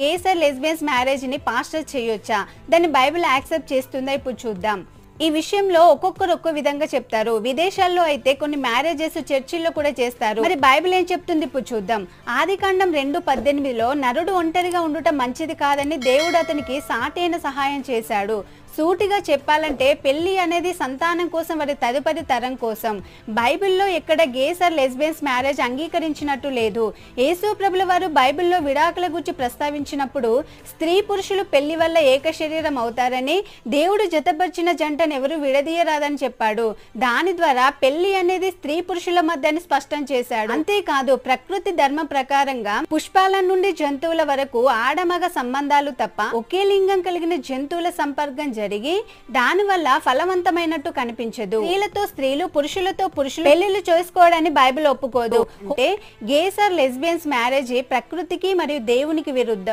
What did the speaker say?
Gas are lesbians marriage ని pastor చేయొచ్చా? దాన్ని బైబిల్ యాక్సెప్ట్ చేస్తుందా? ఇప్పుడు చూద్దాం. ఈ విషయంలో ఒక్కొక్కరు ఒక్కో విధంగా చెప్తారు. విదేశాల్లో అయితే కొన్ని మ్యారేజెస్ చర్చిల్లో కూడా చేస్తారు. మరి బైబిల్ ఏం చెప్తుంది? ఇప్పుడు చూద్దాం. ఆదికాండం 2:18లో నరుడు ఒంటరిగా ఉండటం మంచిది కాదని దేవుడు అతనికి సాటైన సహాయం చేశాడు. సూటిగా చెప్పాలంటే పెళ్లి అనేది సంతానం కోసం, వారి తదుపరి తరం కోసం. బైబిల్లో ఎక్కడ గేస్ ఆర్ లెస్బియన్స్ మ్యారేజ్ అంగీకరించినట్టు లేదు. యేసు ప్రభుల వారు బైబిల్లో విడాకుల గురించి ప్రస్తావించినప్పుడు స్త్రీ పురుషులు పెళ్లి వల్ల ఏక శరీరం అవుతారని, దేవుడు జతపరిచిన జంటను ఎవరు విడదీయరాదని చెప్పాడు. దాని ద్వారా పెళ్లి అనేది స్త్రీ పురుషుల మధ్యని స్పష్టం చేశాడు. అంతేకాదు, ప్రకృతి ధర్మం ప్రకారంగా పుష్పాల నుండి జంతువుల వరకు ఆడమగ సంబంధాలు తప్ప ఒకే లింగం కలిగిన జంతువుల సంపర్కం జరిగి దాని వల్ల ఫలవంతమైనట్టు కనిపించదు. స్త్రీలతో స్త్రీలు, పురుషులతో పురుషులు పెళ్లిళ్ళు చేసుకోవడాన్ని బైబిల్ ఒప్పుకోదు. గేస్ ఆర్ లెస్బియన్స్ మ్యారేజ్ ప్రకృతికి మరియు దేవునికి విరుద్ధం.